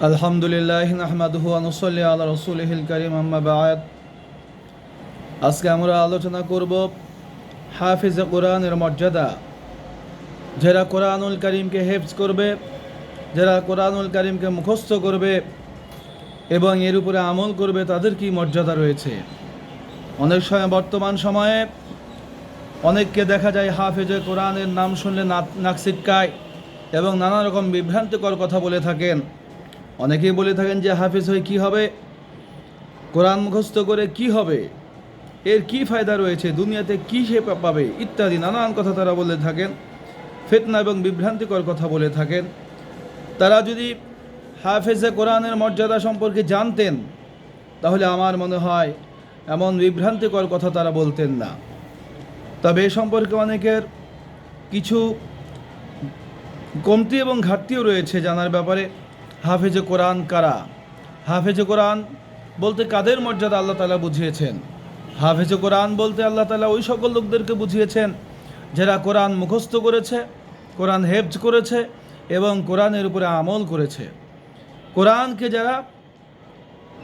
আলহামদুলিল্লাহ নাহমাদুহু ওয়া নুসাল্লি আলা রাসূলিহিল কারীম আম্মা বা'দ। আজকে আমরা আলোচনা করব হাফিজে কোরআনের মর্যাদা। যারা কোরআনুল কারীমকে হেফজ করবে, যারা কোরআনুল কারীমকে মুখস্থ করবে এবং এর উপরে আমল করবে, তাদের কি মর্যাদা রয়েছে। অনেক সময় বর্তমান সময়ে অনেককে দেখা যায় হাফিজে কোরআনের নাম শুনলে নাক ছিটকায় এবং নানা রকম বিভ্রান্তিকর কথা বলে থাকেন। অনেকেই বলে থাকেন যে হাফিজ হয়ে কী হবে, কোরআন মুখস্থ করে কি হবে, এর কি ফায়দা রয়েছে, দুনিয়াতে কী সে পাবে ইত্যাদি নানান কথা তারা বলে থাকেন। ফিতনা এবং বিভ্রান্তিকর কথা বলে থাকেন। তারা যদি হাফেজে কোরআনের মর্যাদা সম্পর্কে জানতেন, তাহলে আমার মনে হয় এমন বিভ্রান্তিকর কথা তারা বলতেন না। তবে এ সম্পর্কে অনেকের কিছু কমতি এবং ঘাটতিও রয়েছে জানার ব্যাপারে। হাফেজে কোরআন কারা? হাফেজে কোরআন বলতে কাদের মর্যাদা আল্লাহ তাআলা বুঝিয়েছেন? হাফেজে কোরআন বলতে আল্লাহ তাআলা ওই সকল লোকদেরকে বুঝিয়েছেন যারা কোরআন মুখস্থ করেছে, কোরআন হেফজ করেছে এবং কোরআনের উপরে আমল করেছে। কোরআনকে যারা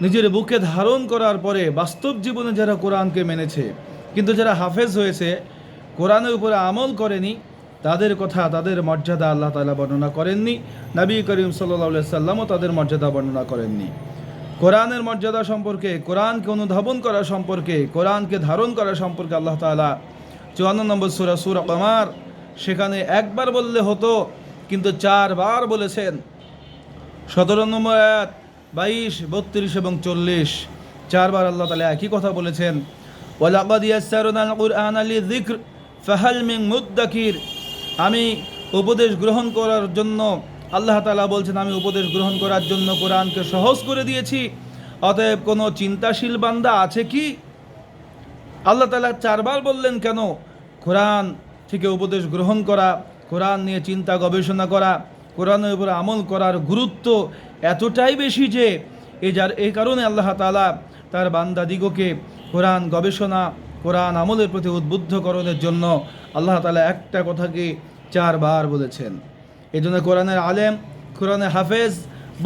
নিজের বুকে ধারণ করার পরে বাস্তব জীবনে যারা কোরআনকে মেনেছে, কিন্তু যারা হাফেজ হয়েছে কোরআনের উপরে আমল করেনি, তাদের কথা, তাদের মর্যাদা আল্লাহ তাআলা বর্ণনা করেননি। নবী করিম সাল্লাল্লাহু আলাইহি সাল্লামও তাদের মর্যাদা বর্ণনা করেননি। কোরআনের মর্যাদা সম্পর্কে, কোরআনকে অনুধাবন করা সম্পর্কে, কোরআনকে ধারণ করা সম্পর্কে আল্লাহ তাআলা 54 নম্বর সূরা কমার, সেখানে একবার বললে হতো কিন্তু 4 বার বলেছেন। 17 নম্বর আয়াত, 22, 32 এবং 40, 4 বার আল্লাহ তাআলা একই কথা বলেছেন। ওয়ালাকাদ ইয়াসসারনাল কুরআনা লিযিকর ফাহাল মিন মুদ্দাকির। আমি উপদেশ গ্রহণ করার জন্য, আল্লাহ তাআলা বলছেন, আমি উপদেশ গ্রহণ করার জন্য কোরআনকে সহজ করে দিয়েছি, অতএব কোনো চিন্তাশীল বান্দা আছে কি? আল্লাহ তাআলা 4 বার বললেন কেন? কোরআন থেকে উপদেশ গ্রহণ করা, কোরআন নিয়ে চিন্তা গবেষণা করা, কোরআনের উপর আমল করার গুরুত্ব এতটাই বেশি যে এই কারণে আল্লাহ তাআলা তার বান্দাদিগকে কোরআন গবেষণা, কোরআন আমলের প্রতি উদ্বুদ্ধকরণের জন্য আল্লাহ তাআলা একটা কথাকে 4 বার বলেছেন। এই জন্য কোরআনের আলেম, কোরআনের হাফেজ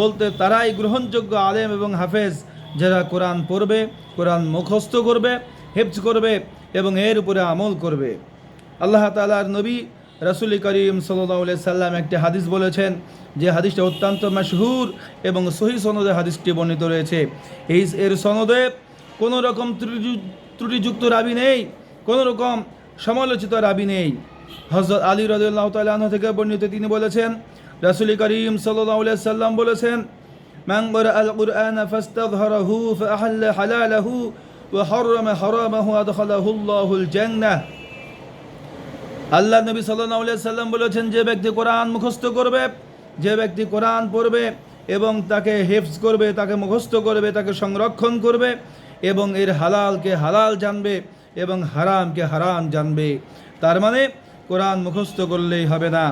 বলতে তারাই গ্রহণযোগ্য আলেম এবং হাফেজ যারা কোরআন পড়বে, কোরআন মুখস্থ করবে, হেফজ করবে এবং এর উপরে আমল করবে। আল্লাহ তাআলার নবী রাসূল করিম সাল্লাল্লাহু আলাইহি সাল্লাম একটি হাদিস বলেছেন, যে হাদিসটা অত্যন্ত মাশহুর এবং সহিহ সনদে হাদিসটি বর্ণিত রয়েছে। এর সনদে কোনো রকম ত্রুটিযুক্ত রাবি নেই, কোনো রকম সমালোচিত রাবি নেই। হযরত আলী রাদিয়াল্লাহু তাআলা আনহু থেকে বর্ণিত, তিনি বলেছেন, রাসূল করিম সাল্লাল্লাহু আলাইহি সাল্লাম বলেছেন, মান ক্বারাআল কুরআনা ফাস্তাযহারাহু ফাআহাল্লা হালালাহু ওয়া হারামা হারামাহু আদখালাহুল্লাহুল জান্নাহ। আল্লাহ নবী সাল্লাল্লাহু আলাইহি সাল্লাম বলেছেন, যে ব্যক্তি কোরআন মুখস্থ করবে, যে ব্যক্তি কোরআন পড়বে এবং তাকে হেফজ করবে, তাকে মুখস্থ করবে, তাকে সংরক্ষণ করবে এবং এর হালালকে হালাল জানবে এবং হারামকে হারাম জানবে। তার মানে কোরআন মুখস্থ করলেই হবে না,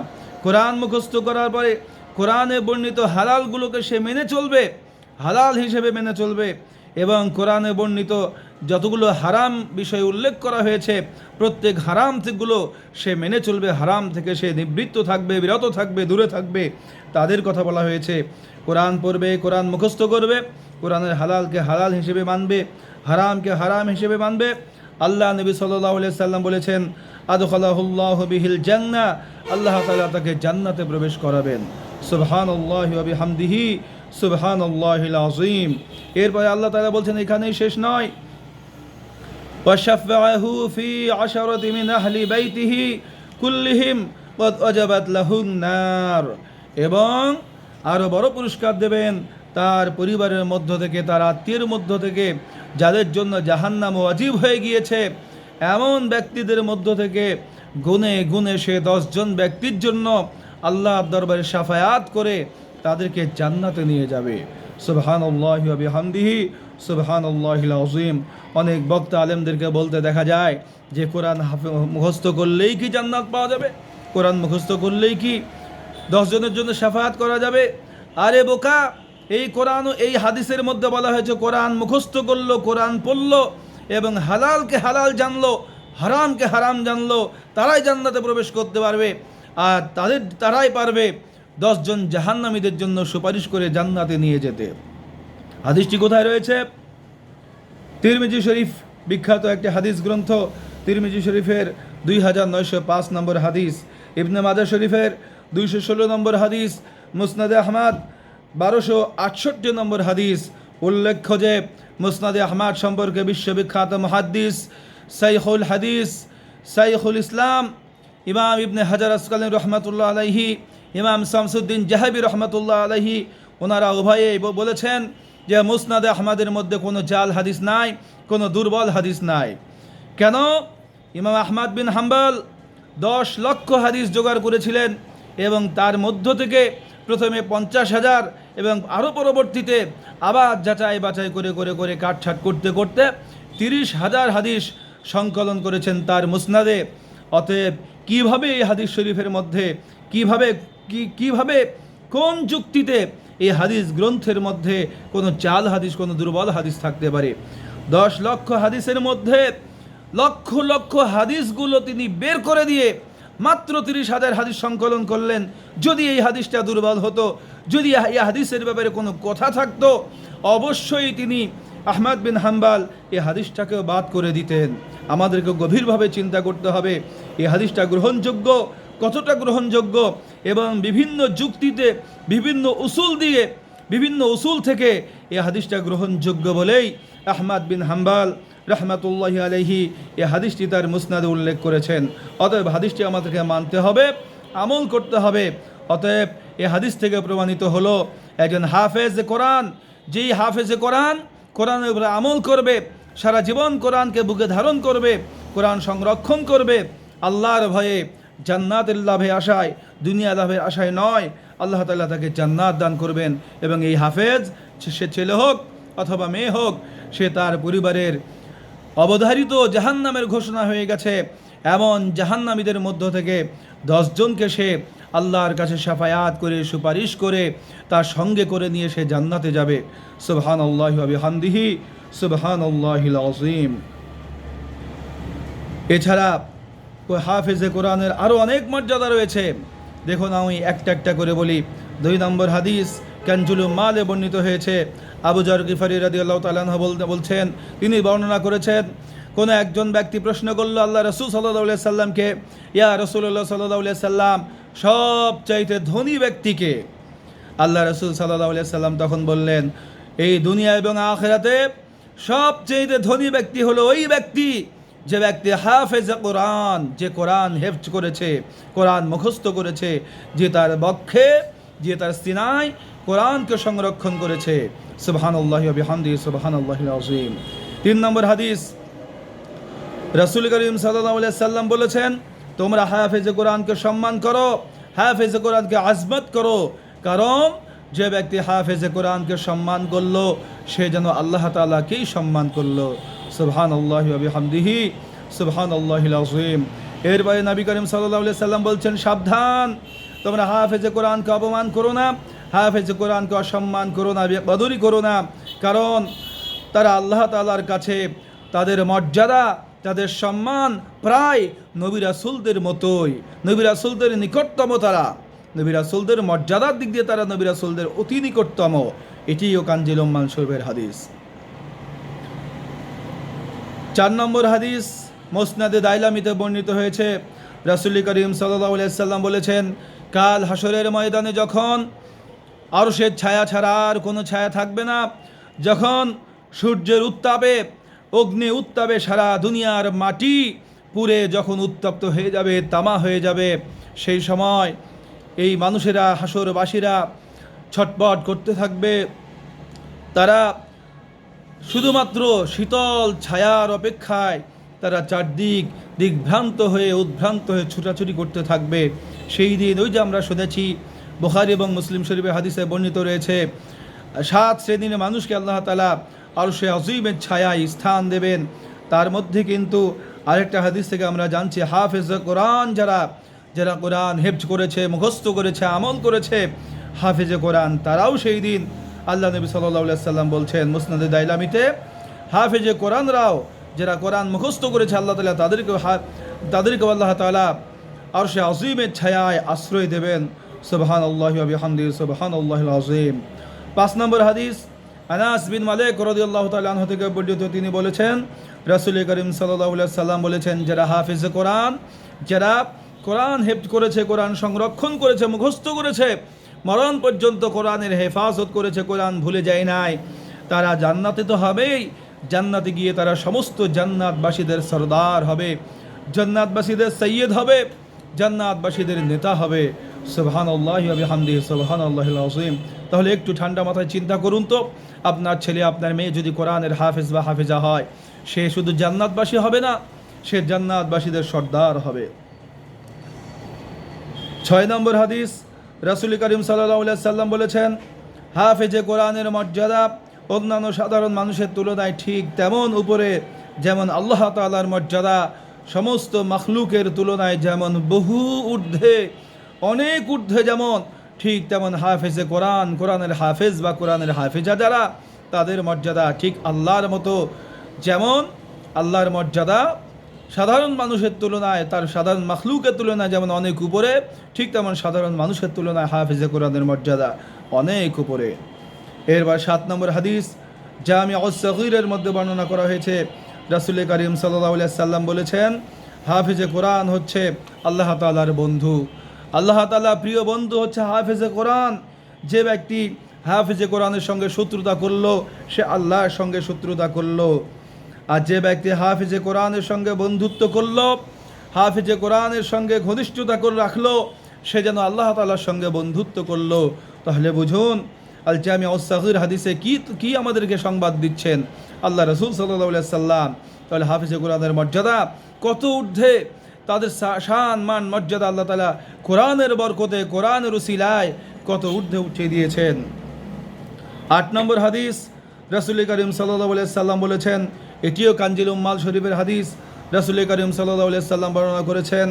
কোরআন মুখস্থ করার পরে কোরআনে বর্ণিত হালালগুলোকে সে মেনে চলবে, হালাল হিসেবে মেনে চলবে এবং কোরআনে বর্ণিত যতগুলো হারাম বিষয় উল্লেখ করা হয়েছে প্রত্যেক হারাম থেকেগুলো সে মেনে চলবে, হারাম থেকে সে নিবৃত্ত থাকবে, বিরত থাকবে, দূরে থাকবে, তাদের কথা বলা হয়েছে। কোরআন পড়বে, কোরআন মুখস্থ করবে, কোরআনের হালালকে হালাল হিসেবে মানবে, হারামকে হারাম হিসেবে মানবে। আল্লাহ নবী সাল্লাল্লাহু আলাইহি সাল্লাম বলেছেন, আদখালাহুল্লাহু বিহিল জান্নাহ, আল্লাহ তাআলা তাকে জান্নাতে প্রবেশ করাবেন। সুবহানাল্লাহি ওয়া বিহামদিহি সুবহানাল্লাহিল আযীম। এরপরে আল্লাহ তাআলা বলছেন, এখানেই শেষ নয়, ওয়াশাফাআহু ফি আশারাতি মিন আহলি বাইতিহি কুল্লিহিম ক্বাদ ওয়াজাবাত লাহুন নার। এবং আরও বড় পুরস্কার দেবেন তার পরিবারের মধ্য থেকে, তার আত্মীয়ের মধ্য থেকে, যাদের জন্য জাহান্নাম ওয়াজিব হয়ে গিয়েছে, এমন ব্যক্তিদের মধ্য থেকে গুনে গুনে সে 10 জন ব্যক্তির জন্য আল্লাহর দরবারে শাফায়াত করে তাদেরকে জান্নাতে নিয়ে যাবে। সুবহানাল্লাহি ওয়া বিহামদিহি সুবহানাল্লাহিল আযীম। অনেক বক্তা আলেমদেরকে বলতে দেখা যায় যে কোরআন মুখস্থ করলেই কি জান্নাত পাওয়া যাবে, কোরআন মুখস্থ করলেই কি 10 জনের জন্য শাফায়াত করা যাবে? আরে বোকা, এই কোরআন, এই হাদিসের মধ্যে বলা হয়েছে কোরআন মুখস্থ করলো, কোরআন পড়লো এবং হালালকে হালাল জানলো, হারামকে হারাম জানলো, তারাই জান্নাতে প্রবেশ করতে পারবে। আর তারাই পারবে 10 জন জাহান্নামীদের জন্য সুপারিশ করে জান্নাতে নিয়ে যেতে। হাদিসটি কোথায় রয়েছে? তিরমিজি শরীফ, বিখ্যাত একটি হাদিস গ্রন্থ। তিরমিজি শরীফের 2905 নম্বর হাদিস, ইবনে মাজাহ শরীফের 216 নম্বর হাদিস, মুসনাদে আহমদ 1268 নম্বর হাদিস। উল্লেখ্য যে মুসনাদে আহমদ সম্পর্কে বিশ্ববিখ্যাত মুহাদ্দিস শাইখুল হাদিস, শাইখুল ইসলাম ইমাম ইবনে হাজার আসকালানী রহমাতুল্লাহ আলাইহি, ইমাম শামসুদ্দিন জাহাবি রহমাতুল্লাহ আলাইহি, ওনারা উভয়ে বলেছেন যে মুসনাদে আহমদের মধ্যে কোনো জাল হাদিস নাই, কোনো দুর্বল হাদিস নাই। কেন? ইমাম আহমদ বিন হাম্বল 10 লক্ষ হাদিস জোগাড় করেছিলেন এবং তার মধ্য থেকে প্রথমে 50,000 এবং আরও পরবর্তীতে আবার যাচাই বাছাই করে করে করে কাটছাট করতে করতে 30,000 হাদিস সংকলন করেছেন তার মুসনাদে। অতএব কিভাবে এই হাদিস শরীফের মধ্যে কিভাবে কোন যুক্তিতে এই হাদিস গ্রন্থের মধ্যে কোনো চাল হাদিস, কোনো দুর্বল হাদিস থাকতে পারে? 10 লক্ষ হাদিসের মধ্যে লক্ষ লক্ষ হাদিসগুলো তিনি বের করে দিয়ে মাত্র 30,000 হাদিস সংকলন করলেন। যদি এই হাদিসটা দুর্বল হতো, যদি এই হাদিসের ব্যাপারে কোনো কথা থাকতো, অবশ্যই তিনি আহমদ বিন হাম্বল এই হাদিসটাকেও বাদ করে দিতেন। আমাদেরকে গভীরভাবে চিন্তা করতে হবে এই হাদিসটা গ্রহণযোগ্য, কতটা গ্রহণযোগ্য, এবং বিভিন্ন যুক্তিতে বিভিন্ন উসুল থেকে এই হাদিসটা গ্রহণযোগ্য বলেই আহমদ বিন হাম্বল রহমাতুল্লাহি আলাইহি এই হাদিসটি তার মুসনাদে উল্লেখ করেছেন। অতএব হাদিসটি আমাদেরকে মানতে হবে, আমল করতে হবে। অতএব এই হাদিস থেকে প্রমাণিত হলো একজন হাফেজ কোরআন, যেই হাফেজে কোরআনের উপরে আমল করবে, সারা জীবন কোরআনকে বুকে ধারণ করবে, কোরআন সংরক্ষণ করবে, আল্লাহর ভয়ে জান্নাতের লাভে আশায়, দুনিয়া লাভের আশায় নয়, আল্লাহ তাআলা তাকে জান্নাত দান করবেন। এবং এই হাফেজ, সে ছেলে হোক অথবা মেয়ে হোক, সে তার পরিবারের অবধারিত জাহান্নামের ঘোষণা হয়ে গেছে এমন জাহান্নামীদের মধ্য থেকে 10 জনকে সে আল্লাহর কাছে শাফায়াত করে, সুপারিশ করে, তার সঙ্গে করে নিয়ে সে জান্নাতে যাবে। সুবহানাল্লাহি ওয়া বিহামদিহি, সুবহানাল্লাহিল আযীম। এছাড়া হাফেজে কোরআনের আরও অনেক মর্যাদা রয়েছে। দেখুন, আমি একটা একটা করে বলি। 2 নম্বর হাদিস কানজুল মালে বর্ণিত হয়েছে। আবু যর গিফারি রাদিয়াল্লাহু তাআলা আনহু বলছেন, তিনি বর্ণনা করেছেন, কোনো একজন ব্যক্তি প্রশ্ন করলো আল্লাহ রাসূল সাল্লাল্লাহু আলাইহি সাল্লামকে, ইয়া রাসূলুল্লাহ সাল্লাল্লাহু আলাইহি সাল্লাম, সবচাইতে ধনী ব্যক্তিকে? আল্লাহ রাসূল সাল্লাল্লাহু আলাইহি সাল্লাম তখন বললেন, এই দুনিয়া এবং আখিরাতে সবচাইতে ধনী ব্যক্তি হলো ওই ব্যক্তি যে ব্যক্তি হাফেজ কোরআন, যে কোরআন হেফজ করেছে, কোরআন মুখস্থ করেছে, যে তার বক্ষে, যে তার সিনায় কোরআনকে সংরক্ষণ করেছে। সুবহানাল্লাহি ওয়া বিহামদিহি, সুবহানাল্লাহিল আযীম। 3 নম্বর হাদিস, রাসূল করিম সাল্লাল্লাহু আলাইহি সাল্লাম বলেছেন, তোমরা হাফেজে কোরআনকে সম্মান করো, হাফেজে কোরআনকে আজমত করো, কারণ যে ব্যক্তি হাফেজে কোরআনকে সম্মান করলো সে যেন আল্লাহ তাআলাকেই সম্মান করলো। সুবহানাল্লাহি ওয়া বিহামদিহি, সুবহানাল্লাহিল আযীম। এরপরে নবী করিম সাল্লাল্লাহু আলাইহি সাল্লাম বলছেন, সাবধান, তোমরা হাফেজে কোরআনকে অপমান করো না, হাফেজে কোরআনকে অসম্মান করো না, বেকদরি করো না, কারণ তারা আল্লাহ তাআলার কাছে তাদের মর্যাদা, তাদের সম্মান প্রায় নবী রাসূলদের মতোই, নবী রাসূলদের নিকটতম। তারা নবী রাসূলদের মর্যাদার দিক দিয়ে তারা নবী রাসূলদের অতি নিকটতম। এটিও কানজিল উম্মাল শরীফের হাদিস। 4 নম্বর হাদিস মুসনাদে দাইলামিতে বর্ণিত হয়েছে। রাসূল করিম সাল্লাল্লাহু আলাইহি সাল্লাম বলেছেন, কাল হাসরের ময়দানে যখন আরশের ছায়া ছাড়া আর কোনো ছায়া থাকবে না, যখন সূর্যের উত্তাপে, অগ্নি উত্তাপে সারা দুনিয়ার মাটি পুড়ে যখন উত্তপ্ত হয়ে যাবে, তামা হয়ে যাবে, সেই সময় এই মানুষেরা, হাসরবাসীরা ছটপট করতে থাকবে। তারা শুধুমাত্র শীতল ছায়ার অপেক্ষায় তারা চারদিক দিগ্ভ্রান্ত হয়ে, উদ্ভ্রান্ত হয়ে ছুটাছুটি করতে থাকবে। সেই দিন, ওই যে আমরা শুনেছি বুখারী এবং মুসলিম শরীফের হাদিসে বর্ণিত রয়েছে, 7 শ্রেণীর মানুষকে আল্লাহ তাআলা আরশে আযীমের ছায়ায় স্থান দেবেন। তার মধ্যে কিন্তু আরেকটা হাদিস থেকে আমরা জানছি, হাফেজ কোরআন, যারা কোরআন হেফজ করেছে, মুখস্থ করেছে, আমল করেছে, হাফেজে কোরআন, তারাও সেই দিন, আল্লাহ নবী সাল্লাল্লাহু আলাইহি সাল্লাম বলছেন মুসনাদে দাইলামিতে, হাফেজে কোরআনরাও, যারা কোরআন মুখস্থ করেছে, আল্লাহ তাআলা তাদেরকে আল্লাহ তাআলা আরশে আযীমের ছায়ায় আশ্রয় দেবেন। সুবহানাল্লাহি ওয়া বিহামদিহি সুবহানাল্লাহিল আযীম। 5 নম্বর হাদিস, আনাস বিন মালিক রাদিয়াল্লাহু তাআলা আনহু থেকে বর্ণিত, তিনি বলেছেন রাসূল করিম সাল্লাল্লাহু আলাইহি সাল্লাম বলেছেন, যারা হাফেজ কোরআন, যারা কোরআন হেফজ করেছে, কোরআন সংরক্ষণ করেছে, মুখস্থ করেছে, মরণ পর্যন্ত কোরআনের হেফাজত করেছে, কোরআন ভুলে যায় নাই, তারা জান্নাতে তো হবেই, জান্নাতে গিয়ে তারা সমস্ত জান্নাতবাসীদের সরদার হবে, জান্নাতবাসীদের সৈয়দ হবে, জান্নাতবাসীদের নেতা হবে। সুবহানাল্লাহি ওয়া বিহামদিহি সুবহানাল্লাহিল আযীম। তাহলে একটু ঠান্ডা মাথায় চিন্তা করুন তো, আপনার ছেলে আপনার মেয়ে যদি কোরআনের হাফেজ বা হাফেজা হয়, সে শুধু জান্নাতবাসী হবে না, সে জান্নাতবাসীদের সর্দার হবে। 6 নম্বর হাদিস, রাসূল করিম সাল্লাল্লাহু আলাইহি সাল্লাম বলেছেন, হাফেজে কোরআনের মর্যাদা অন্যান্য সাধারণ মানুষের তুলনায় ঠিক তেমন উপরে, যেমন আল্লাহ তাআলার মর্যাদা সমস্ত মাখলুকের তুলনায় যেমন বহু ঊর্ধ্বে, অনেক ঊর্ধ্বে, যেমন ঠিক তেমন হাফেজে কোরআন, কোরআনের হাফেজ বা কোরআনের হাফেজা যারা, তাদের মর্যাদা ঠিক আল্লাহর মতো, যেমন আল্লাহর মর্যাদা সাধারণ মানুষের তুলনায়, তার সাধারণ মাখলুকের তুলনায় যেমন অনেক উপরে, ঠিক তেমন সাধারণ মানুষের তুলনায় হাফেজে কোরআনের মর্যাদা অনেক উপরে। এরপর 7 নম্বর হাদিস, জামিউস সগীরের মধ্যে বর্ণনা করা হয়েছে, রাসূল করিম সাল্লাল্লাহু আলাইহি সাল্লাম বলেছেন, হাফেজে কোরআন হচ্ছে আল্লাহ তাআলার বন্ধু, আল্লাহ তাআলা প্রিয় বন্ধু হচ্ছে হাফেজে কোরআন। যে ব্যক্তি হাফেজে কোরআনের সঙ্গে শত্রুতা করলো, সে আল্লাহর সঙ্গে শত্রুতা করলো। আর যে ব্যক্তি হাফেজে কোরআনের সঙ্গে বন্ধুত্ব করলো, হাফেজে কোরআনের সঙ্গে ঘনিষ্ঠতা করে রাখলো, সে যেন আল্লাহ তাআলার সঙ্গে বন্ধুত্ব করলো। তাহলে বুঝুন আল জামিউস সগীর হাদিসে কি আমাদেরকে সংবাদ দিচ্ছেন আল্লাহ রাসূল সাল্লাল্লাহু আলাইহি সাল্লাম। তাহলে হাফেজে কোরআনের মর্যাদা কত ঊর্ধ্বে, তাদের শান মান মর্যাদা আল্লাহ তাআলা কোরআনের বরকতে, কোরআনের উসিলায় কত ঊর্ধ্বে উঠিয়ে দিয়েছেন। 8 নম্বর হাদিস, রাসূল করিম সাল্লাল্লাহু আলাইহি সাল্লাম বলেছেন, এটিও কানজিল উম্মাল শরীফের হাদিস, রাসূল করিম সাল্লাল্লাহু আলাইহি সাল্লাম বর্ণনা করেছেন,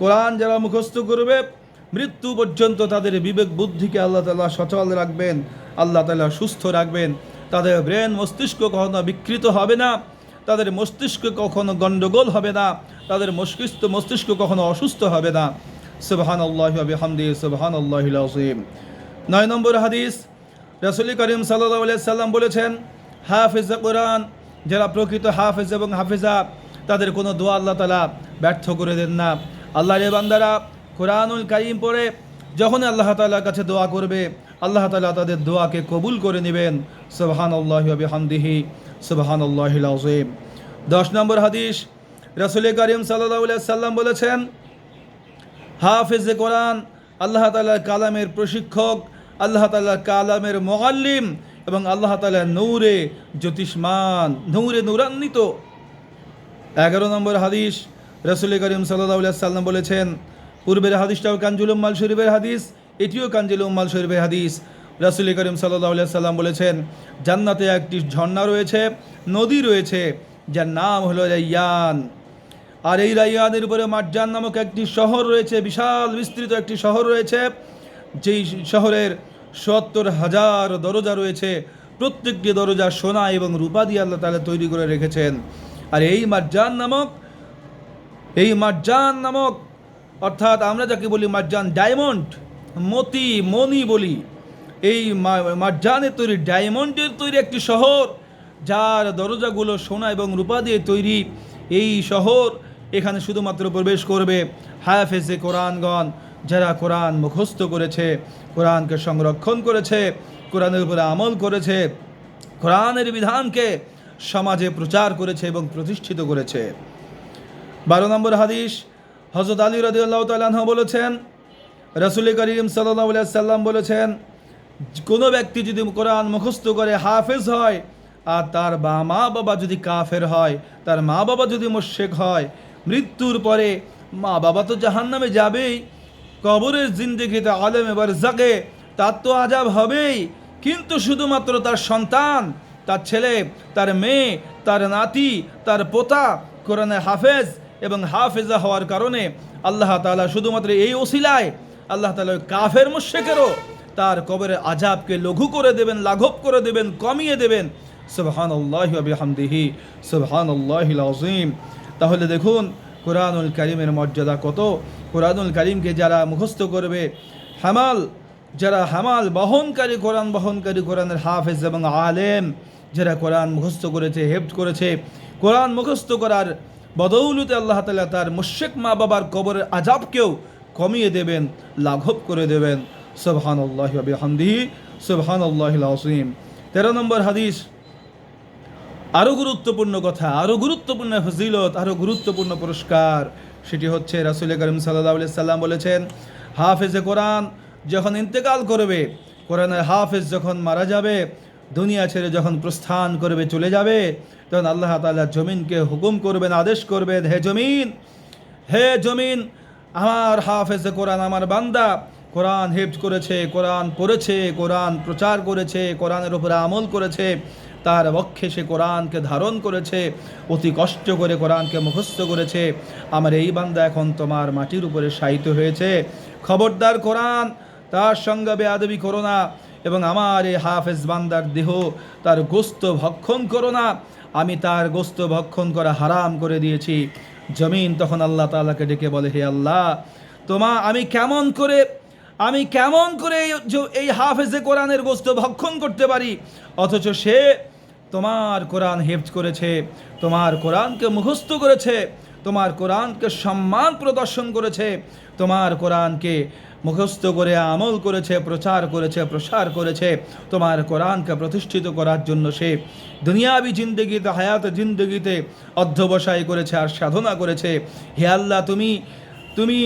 কোরআন যারা মুখস্থ করবে, মৃত্যু পর্যন্ত তাদের বিবেক বুদ্ধিকে আল্লাহ তাআলা সচল রাখবেন, আল্লাহ তাআলা সুস্থ রাখবেন, তাদের ব্রেন মস্তিষ্ক কখনো বিকৃত হবে না, তাদের মস্তিষ্ক কখনো গণ্ডগোল হবে না, তাদের মস্তিষ্ক কখনো অসুস্থ হবে না। সুবহানাল্লাহি ওয়া বিহামদিহি সুবহানাল্লাহিল আযীম। 9 নম্বর হাদিস, রাসূল করিম সাল্লাল্লাহু আলাইহি সাল্লাম বলেছেন, হাফেজ কোরআন যারা প্রকৃত হাফেজ এবং হাফেজা, তাদের কোনো দোয়া আল্লাহ তাআলা ব্যর্থ করে দেন না। আল্লাহর বান্দারা কোরআনুল কারীম পড়ে যখন আল্লাহ তাআলার কাছে দোয়া করবে, আল্লাহ তাআলা তাদের দোয়াকে কবুল করে নেবেন। সুবহানাল্লাহি ওয়া বিহামদিহি সুবহানাল্লাহিল আযীম। 10 নম্বর হাদিস, রাসূল করিম সাল্লাল্লাহু আলাইহি সাল্লাম বলেছেন, হাফেজে কোরআন আল্লাহ তাআলার কালামের প্রশিক্ষক, আল্লাহ তাআলার কালামের মুআল্লিম এবং আল্লাহ তাআলার নূরে জ্যোতিষ্মান, নূরে নূরান্বিত। 11 নম্বর হাদিস, রাসূল করিম সাল্লাল্লাহু আলাইহি সাল্লাম বলেছেন, পূর্বের হাদিসটাও কানজুল উম্মাল শরীফের হাদিস, এটিও কানজুল উম্মাল শরীফের হাদিস, রাসূল করিম সাল্লাল্লাহু আলাইহি সাল্লাম বলেছেন, জান্নাতে একটি ঝর্ণা রয়েছে, নদী রয়েছে, যার নাম হলো রাইয়ান। আর এই রাইয়ানের উপরে মারজান নামক একটি শহর রয়েছে, বিশাল বিস্তৃত একটি শহর রয়েছে, যেই শহরের 70,000 দরজা রয়েছে, প্রত্যেকটি দরজা সোনা এবং রূপা দিয়ে আল্লাহ তাআলা তৈরি করে রেখেছেন। আর এই মারজান নামক অর্থাৎ আমরা যাকে বলি মারজান, ডায়মন্ড, মতি, মণি বলি, এই মারজানের তৈরি, ডায়মন্ডের তৈরি একটি শহর, যার দরজাগুলো সোনা এবং রূপা দিয়ে তৈরি। এই শহর, এখানে শুধুমাত্র প্রবেশ করবে হাফেজে কোরআনগণ, যারা কোরআন মুখস্থ করেছে, কোরআনকে সংরক্ষণ করেছে, কোরআনের উপরে আমল করেছে, কোরআনের বিধানকে সমাজে প্রচার করেছে এবং প্রতিষ্ঠিত করেছে। 12 নম্বর হাদিস, হযরত আলী রাদিয়াল্লাহু তাআলা আনহু বলেছেন, রাসূল করিম সাল্লাল্লাহু আলাইহি সাল্লাম বলেছেন, কোনো ব্যক্তি যদি কোরআন মুখস্থ করে হাফেজ হয়, আর তার মা বাবা যদি কাফের হয়, তার মা বাবা যদি মুশরিক হয়, মৃত্যুর পরে মা বাবা তো জাহান্নামে যাবেই, কবরের জিন্দেগিতে আলেমে বারজাকে তার তো আযাব হবেই, কিন্তু শুধুমাত্র তার সন্তান, তার ছেলে, তার মেয়ে, তার নাতি, তার পোতা কোরআনে হাফেজ এবং হাফেজা হওয়ার কারণে আল্লাহ তাআলা শুধুমাত্র এই ওসিলায় আল্লাহ তাআলা কাফের মুশরিকেরও তার কবরের আযাবকে লঘু করে দেবেন, লাঘব করে দেবেন, কমিয়ে দেবেন। সুবহানাল্লাহি ওয়া বিহামদিহি সুবহানাল্লাহিল আযীম। তাহলে দেখুন কোরআনুল কারীমের মর্যাদা কত। কোরআনুল কারীমকে যারা মুখস্থ করবে, হামাল, যারা হামাল বহনকারী, কোরআন বহনকারী, কোরআনের হাফেজ এবং আলেম, যারা কোরআন মুখস্থ করেছে, হেফজ করেছে, কোরআন মুখস্থ করার বদৌলতে আল্লাহ তাআলা তার মুশরিক মা বাবার কবরের আযাবকেও কমিয়ে দেবেন, লাঘব করে দেবেন। সুবহানাল্লাহি ওয়া বিহামদিহি সুবহানাল্লাহিল আযীম। 13 নম্বর হাদিস, আরও গুরুত্বপূর্ণ কথা, আরও গুরুত্বপূর্ণ ফজিলত, আরও গুরুত্বপূর্ণ পুরস্কার, সেটি হচ্ছে রাসূল করিম সাল্লাল্লাহু আলাইহি সাল্লাম বলেছেন, হাফেজে কোরআন যখন ইন্তেকাল করবে, কোরআনের হাফেজ যখন মারা যাবে, দুনিয়া ছেড়ে যখন প্রস্থান করবে, চলে যাবে, তখন আল্লাহ তাআলা জমিনকে হুকুম করবেন, আদেশ করবেন, হে জমিন, হে জমিন, আমার হাফেজে কোরআন, আমার বান্দা কোরআন হেফজ করেছে, কোরআন পড়েছে, কোরআন প্রচার করেছে, কোরআনের উপরে আমল করেছে, তার বক্ষে সে কোরআনকে ধারণ করেছে, অতি কষ্ট করে কোরআনকে মুখস্থ করেছে, আমার এই বান্দা এখন তোমার মাটির উপরে শায়িত হয়েছে, খবরদার কোরআন তার সঙ্গে বেয়াদবি করো না, এবং আমার এই হাফেজ বান্দার দেহ, তার গোস্ত ভক্ষণ করো না, আমি তার গোস্ত ভক্ষণ করা হারাম করে দিয়েছি। জমিন তখন আল্লাহ তাআলাকে ডেকে বলে, হে আল্লাহ, আমি কেমন করে এই হাফেজে কোরআনের গোস্ত ভক্ষণ করতে পারি, অথচ সে তোমার কোরআন হেফজ করেছে, তোমার কোরআনকে মুখস্থ করেছে, তোমার কোরআনকে সম্মান প্রদর্শন করেছে, তোমার কোরআনকে মুখস্থ করে আমল করেছে, প্রচার করেছে, প্রসার করেছে, তোমার কোরআনকে প্রতিষ্ঠিত করার জন্য সে দুনিয়াবি জিন্দগিতে, হায়াত জিন্দগিতে অধ্যবসায় করেছে আর সাধনা করেছে। হে আল্লাহ, তুমি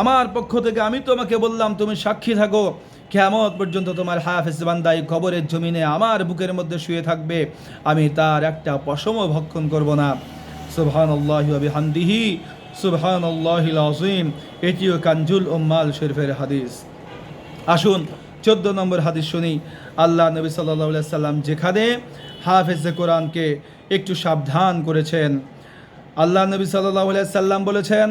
আমার পক্ষ থেকে আমি তোমাকে বললাম, তুমি সাক্ষী থাকো, কিয়ামত পর্যন্ত তোমার হাফেজ বান্দাই কবরের জমিনে আমার বুকের মধ্যে শুয়ে থাকবে, আমি তার একটা পশমও ভক্ষণ করব না। সুবহানাল্লাহি ওয়া বিহামদিহি সুবহানাল্লাহিল আযীম। এটিও কানজুল উম্মাল শরীফের হাদিস। আসুন 14 নম্বর হাদিস শুনি। আল্লাহ নবী সাল্লাল্লাহু আলাইহি সাল্লাম যেখানে হাফেজে কোরআনকে একটু সাবধান করেছেন, আল্লাহ নবী সাল্লাল্লাহু আলাইহি সাল্লাম বলেছেন,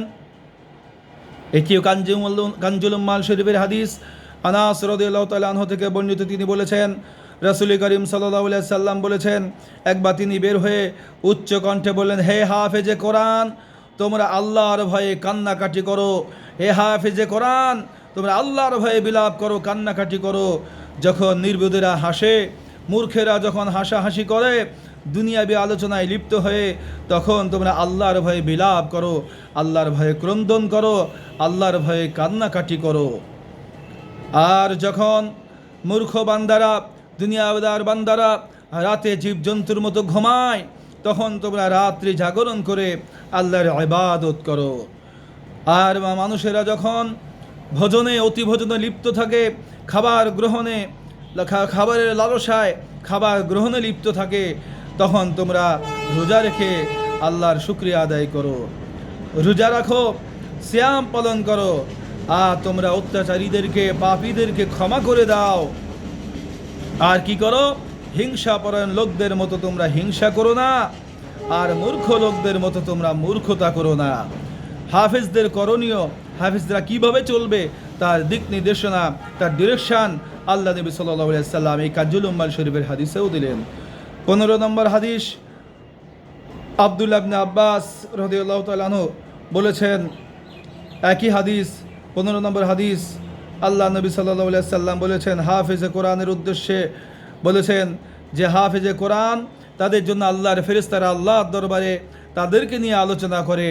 এটিও কানজুল উম্মাল শরীফের হাদিস, আনাস রাদিয়াল্লাহু তাআলা আনহু থেকে বর্ণিত, তিনি বলেছেন, রাসূল করিম সাল্লাল্লাহু আলাইহি সাল্লাম বলেছেন, একবার তিনি বের হয়ে উচ্চ কণ্ঠে বললেন, হে হাফেজে কোরআন, তোমরা আল্লাহর ভয়ে কান্নাকাটি করো, হে হাফেজে কোরআন, তোমরা আল্লাহর ভয়ে বিলাপ করো, কান্নাকাটি করো। যখন নির্বোধেরা হাসে, মূর্খেরা যখন হাসাহাসি করে, দুনিয়াবি আলোচনায় লিপ্ত হয়ে, তখন তোমরা আল্লাহর ভয়ে বিলাপ করো, আল্লাহর ভয়ে ক্রন্দন করো, আল্লাহর ভয়ে কান্নাকাটি করো। আর যখন মূর্খ বান্দারা, দুনিয়াদার বান্দারা রাতে জীবজন্তুর মতো ঘুমায়, তখন তোমরা রাত্রি জাগরণ করে আল্লাহর ইবাদত করো। আর মানুষেরা যখন ভোজনে, অতি ভোজনে লিপ্ত থাকে, খাবারের লালসায় খাবার গ্রহণে লিপ্ত থাকে, তখন তোমরা রোজা রেখে আল্লাহর শুকরিয়া আদায় করো, রোজা রাখো, সিয়াম পালন করো, আর তোমরা অত্যাচারীদেরকে, পাপীদেরকে ক্ষমা করে দাও। আর কি করো? হিংসাপরায়ণ লোকদের মতো তোমরা হিংসা করো না, আর মূর্খ লোকদের মতো তোমরা মূর্খতা করো না। হাফেজদের করণীয়, হাফেজরা কিভাবে চলবে, তার দিক নির্দেশনা, তার ডিরেকশন আল্লাহ নবী সাল্লাল্লাহু আলাইহি সাল্লাম এই কানজুল উম্মাল শরীফের হাদিসেও দিলেন। 15 নম্বর হাদিস, আব্দুল্লাহ ইবনে আব্বাস রাদিয়াল্লাহু তাআলা আনহু বলেছেন, একই হাদিস, 15 নম্বর হাদিস, আল্লাহ নবী সাল্লাল্লাহু আলাইহি সাল্লাম বলেছেন, হাফেজে কোরআনের উদ্দেশ্যে বলেছেন যে হাফেজে কোরআন, তাদের জন্য আল্লাহর ফেরেশতারা আল্লাহর দরবারে তাদেরকে নিয়ে আলোচনা করে।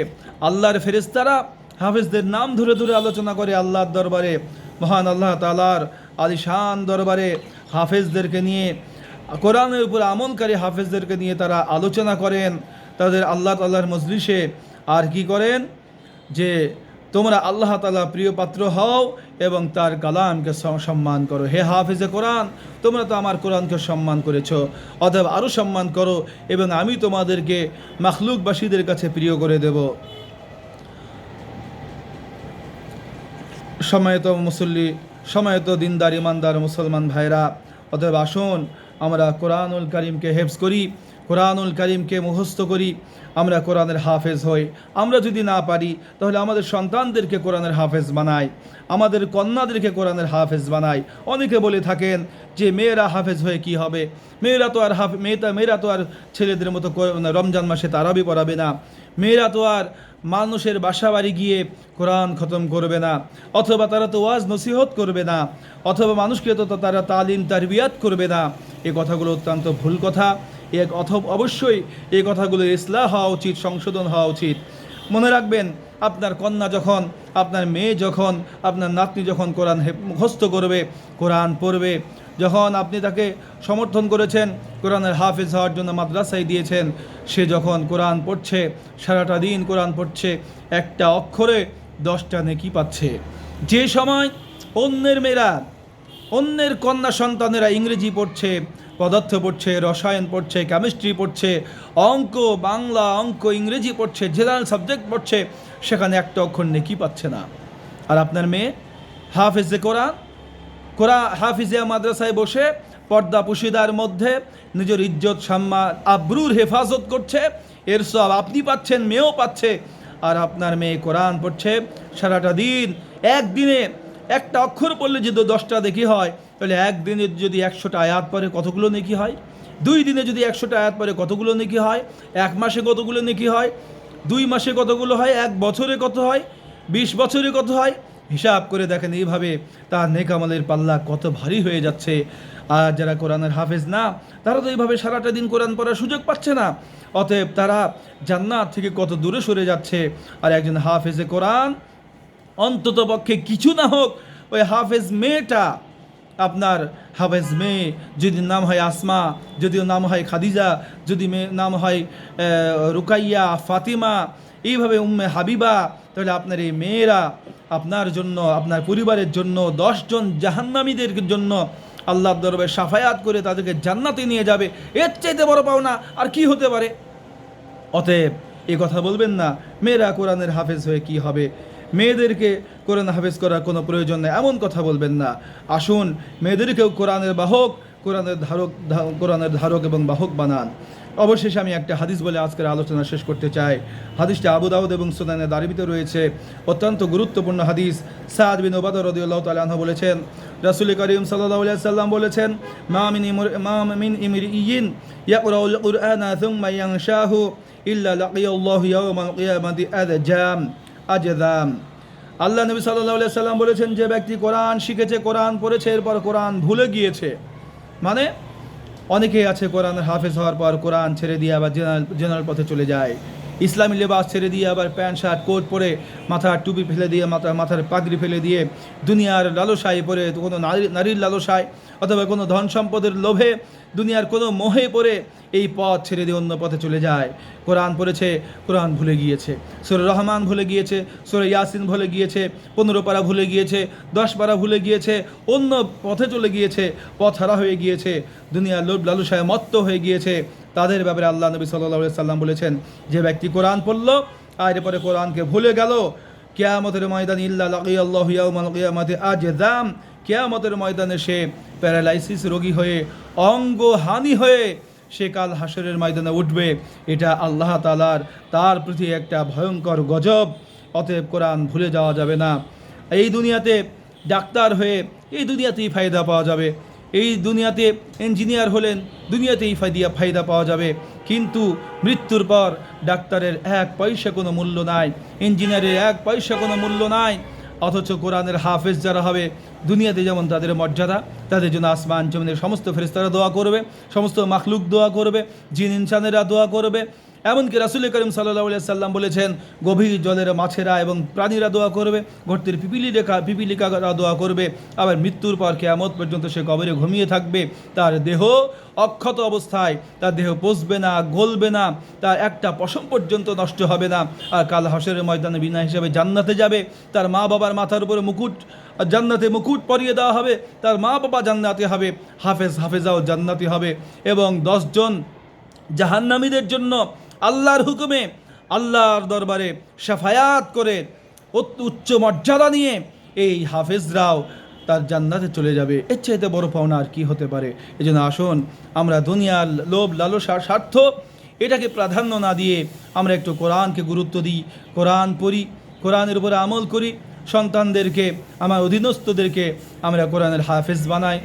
আল্লাহর ফেরেশতারা হাফেজদের নাম ধরে ধরে আলোচনা করে আল্লাহর দরবারে, মহান আল্লাহ তাআলার আলিশান দরবারে হাফেজদেরকে নিয়ে, কোরআনের উপর আমলকারী হাফেজদেরকে নিয়ে তারা আলোচনা করেন তাদের আল্লাহ তাআলার মজলিসে। আর কি করেন? যে তোমরা আল্লাহ তাআলা প্রিয় পাত্র হও এবং তার কালামকে সম্মান করো। হে হাফেজে কোরআন, তোমরা তো আমার কোরআনকে সম্মান করেছো, অতএব আরও সম্মান করো, এবং আমি তোমাদেরকে মাখলুকবাসীদের কাছে প্রিয় করে দেব। সময়ত মুসল্লি, সময়ত দিনদার ইমানদার মুসলমান ভাইরা, অতএব আসুন আমরা কোরআনুল কারীমকে হেফজ করি, কোরআনুল কারীমকে মুখস্থ করি, আমরা কোরআনের হাফেজ হই। আমরা যদি না পারি তাহলে আমাদের সন্তানদেরকে কোরআনের হাফেজ বানাই, আমাদের কন্যাদেরকে কোরআনের হাফেজ বানাই। অনেকে বলে থাকেন যে মেয়েরা হাফেজ হয়ে কি হবে, মেয়েরা তো আর ছেলেদের মতো রমজান মাসে তারাবি পড়াবে না, মেয়েরা তো আর মানুষের বাসা বাড়ি গিয়ে কোরআন খতম করবে না, অথবা তারা তো ওয়াজ নসিহত করবে না, অথবা মানুষকে তো তারা তালিম তারবিয়াত করবে না। এই কথাগুলো অত্যন্ত ভুল কথা। অবশ্যই এই কথাগুলো ইসলাহ হওয়া উচিত, সংশোধন হওয়া উচিত। মনে রাখবেন, আপনার কন্যা যখন, আপনার মেয়ে যখন, আপনার নাতনি যখন কোরআন মুখস্থ করবে, কোরআন পড়বে, যখন আপনি তাকে সমর্থন করেছেন, কোরআনের হাফেজ হওয়ার জন্য মাদ্রাসায় দিয়েছেন, সে যখন কোরআন পড়ছে, সারাটা দিন কোরআন পড়ছে, একটা অক্ষরে 10টা নেকি পাচ্ছে। যে সময় অন্যের মেয়েরা, অন্যের কন্যা সন্তানেরা ইংরেজি পড়ছে, পদার্থ পড়ছে, রসায়ন পড়ছে, কেমিস্ট্রি পড়ছে, অঙ্ক, বাংলা, অঙ্ক, ইংরেজি পড়ছে, জেনারেল সাবজেক্ট পড়ছে, সেখানে একটা অক্ষর নেকি পাচ্ছে না। আর আপনার মেয়ে হাফেজে হাফিজিয়া মাদ্রাসায় বসে পর্দা পুশিদার মধ্যে নিজের ইজ্জত সম্মান আবরুর হেফাজত করছে, এর সব আপনি পাচ্ছেন, মেয়েও পাচ্ছে। আর আপনার মেয়ে কোরআন পড়ছে সারাটা দিন, একদিনে একটা অক্ষর পড়লে যদি 10টা নেকি হয়, তাহলে একদিনে যদি 100টা আয়াত পড়ে কতগুলো নেকি হয়? 2 দিনে যদি 100টা আয়াত পড়ে কতগুলো নেকি হয়? 1 মাসে কতগুলো নেকি হয়? 2 মাসে কতগুলো হয়? 1 বছরে কত হয়? 20 বছরে কত হয়? হিসাব করে দেখেন, এইভাবে তার নেক আমলের পাল্লা কত ভারী হয়ে যাচ্ছে। আর যারা কোরআনের হাফেজ না, তারা তো এইভাবে সারাটা দিন কোরআন পড়ার সুযোগ পাচ্ছে না। অতএব তারা জান্নাত থেকে কত দূরে সরে যাচ্ছে। আর একজন হাফেজে কোরআন অন্তত পক্ষে কিছু না হোক, ওই হাফেজ মেয়েটা, আপনার হাফেজ মেয়ে যদি নাম হয় আসমা, যদিও নাম হয় খাদিজা, যদি নাম হয় রুকাইয়া, ফাতিমা, এইভাবে উম্মে হাবিবা, তাহলে আপনার এই মেয়েরা আপনার জন্য, আপনার পরিবারের জন্য, 10 জন জাহান্নামীদের জন্য আল্লাহর দরবারে সাফায়াত করে তাদেরকে জান্নাতে নিয়ে যাবে। এর চাইতে বড় পাওনা আর কি হতে পারে? অতএব এই কথা বলবেন না মেয়েরা কোরআনের হাফেজ হয়ে কি হবে, মেয়েদেরকে কোরআন হাফেজ করার কোনো প্রয়োজন নেই, এমন কথা বলবেন না। আসুন মেয়েদেরকেও কোরআনের বাহক, কোরআনের ধারক এবং বাহক বানান। অবশেষে আমি একটা হাদিস বলে আজকের আলোচনা শেষ করতে চাই। হাদিসটা আবু দাউদ এবং সুনানে দারিমিতে রয়েছে, অত্যন্ত গুরুত্বপূর্ণ হাদিস। সাদ বিন উবাদা রাদিয়াল্লাহু তাআলা আনহু বলেছেন, রাসূল করিম সাল্লাল্লাহু আলাইহি সাল্লাম বলেছেন, মা মিন ইমরিইন ইয়াকরাউল কুরআনা সুম্মা ইয়ানশাহু ইল্লা লাকিয়াল্লাহু ইয়াওমাল কিয়ামাতি আজদাম। আল্লাহ নবী সাল্লাল্লাহু আলাইহি সাল্লাম বলেছেন, যে ব্যক্তি কোরআন শিখেছে, কোরআন পড়েছে, এরপর কোরআন ভুলে গিয়েছে, মানে অনেকেই আছে কোরআনের হাফেজ হওয়ার পর কোরআন ছেড়ে দিয়ে আবার জেনারেল পথে চলে যায়, ইসলামী লেবাস ছেড়ে দিয়ে আবার প্যান্ট শার্ট কোট পরে, মাথার টুপি ফেলে দিয়ে, মাথার পাগড়ি ফেলে দিয়ে, দুনিয়ার লালসায় পড়ে, কোনো নারীর লালসায় অথবা কোনো ধন সম্পদের লোভে, দুনিয়ার কোনো মোহে পড়ে এই পথ ছেড়ে দিয়ে অন্য পথে চলে যায়। কোরআন পড়েছে, কোরআন ভুলে গিয়েছে, সূরা রহমান ভুলে গিয়েছে, সূরা ইয়াসিন ভুলে গিয়েছে, 15 পারা ভুলে গিয়েছে, 10 পারা ভুলে গিয়েছে, অন্য পথে চলে গিয়েছে, পথ হারা হয়ে গিয়েছে, দুনিয়ার লোভ লালসায় মত্ত হয়ে গিয়েছে। তাদের ব্যাপারে আল্লাহ নবী সাল্লাল্লাহু আলাইহি সাল্লাম বলেছেন, যে ব্যক্তি কোরআন পড়ল আর এরপরে কোরআনকে ভুলে গেল, কিয়ামতের ময়দানে ইল্লা লাকিয়াল্লাহু ইয়াওমাল কিয়ামাতি আজদাম, কিয়ামতের ময়দানে সে প্যারালাইসিস রোগী হয়ে, অঙ্গহানি হয়ে সে কাল হাসরের ময়দানে উঠবে। এটা আল্লাহ তাআলার তার প্রতি একটা ভয়ঙ্কর গজব। অতএব কোরআন ভুলে যাওয়া যাবে না। এই দুনিয়াতে ডাক্তার হয়ে এই দুনিয়াতেই ফায়দা পাওয়া যাবে, এই দুনিয়াতে ইঞ্জিনিয়ার হলেন, দুনিয়াতেই ফায়দা পাওয়া যাবে, কিন্তু মৃত্যুর পর ডাক্তারের 1 পয়সা কোনো মূল্য নাই, ইঞ্জিনিয়ারের 1 পয়সা কোনো মূল্য নাই। অথচ কোরআনের হাফেজ যারা হবে, দুনিয়াতে যেমন তাদের মর্যাদা, তাদের জন্য আসমান জমিনের সমস্ত ফেরেশতারা দোয়া করবে, সমস্ত মাখলুক দোয়া করবে, জিন ইনসানেরা দোয়া করবে, এমনকি রাসূল করিম সাল্লাল্লাহু আলাইহি সাল্লাম বলেছেন, গভীর জলের মাছেরা এবং প্রাণীরা দোয়া করবে, গর্তের পিপিলিকারা দোয়া করবে। আবার মৃত্যুর পর কিয়ামত পর্যন্ত সে কবরে ঘুমিয়ে থাকবে, তার দেহ অক্ষত অবস্থায়, তার দেহ পচবে না, গলবে না, তার একটা পশম পর্যন্ত নষ্ট হবে না। আর কাল হাসরের ময়দানে বিনা হিসাবে জান্নাতে যাবে। তার মা বাবার মাথার উপরে জান্নাতে মুকুট পরিয়ে দেওয়া হবে, তার মা বাবা জান্নাতে হবে, হাফেজাও জান্নাতি হবে। এবং 10 জন জাহান্নামীদের জন্য আল্লাহর হুকুমে, আল্লাহর দরবারে শাফায়াত করে উচ্চ মর্যাদা নিয়ে এই হাফেজরাও তার জান্নাতে চলে যাবে। এর চাইতে বড় পাওনা আর কি হতে পারে? এই জন্য আসুন আমরা দুনিয়ার লোভ লালসা স্বার্থ এটাকে প্রাধান্য না দিয়ে আমরা একটু কোরআনকে গুরুত্ব দিই, কোরআন পড়ি, কোরআনের উপরে আমল করি, সন্তানদেরকে আমার অধীনস্থদেরকে আমরা কোরআনের হাফেজ বানাই,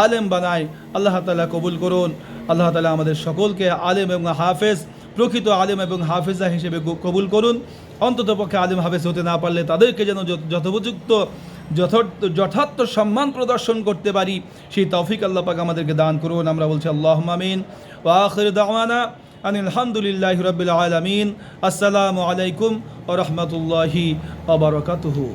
আলেম বানাই। আল্লাহ তাআলা কবুল করুন। আল্লাহ তাআলা আমাদের সকলকে আলেম এবং হাফেজ, প্রকৃত আলেম এবং হাফেজা হিসেবে কবুল করুন। অন্তত পক্ষে আলেম হাফেজ হতে না পারলে তাদেরকে যেন যথোপযুক্ত যথার্থ সম্মান প্রদর্শন করতে পারি, সেই তৌফিক আল্লাহ পাক আমাদেরকে দান করুন। আমরা বলছি আল্লাহুম্মা আমিন। ওয়া আখিরু দাওয়ানা আনিল হামদুলিল্লাহি রাব্বিল আলামিন। আসসালামু আলাইকুম ওয়া রাহমাতুল্লাহি ওয়া বারাকাতুহু।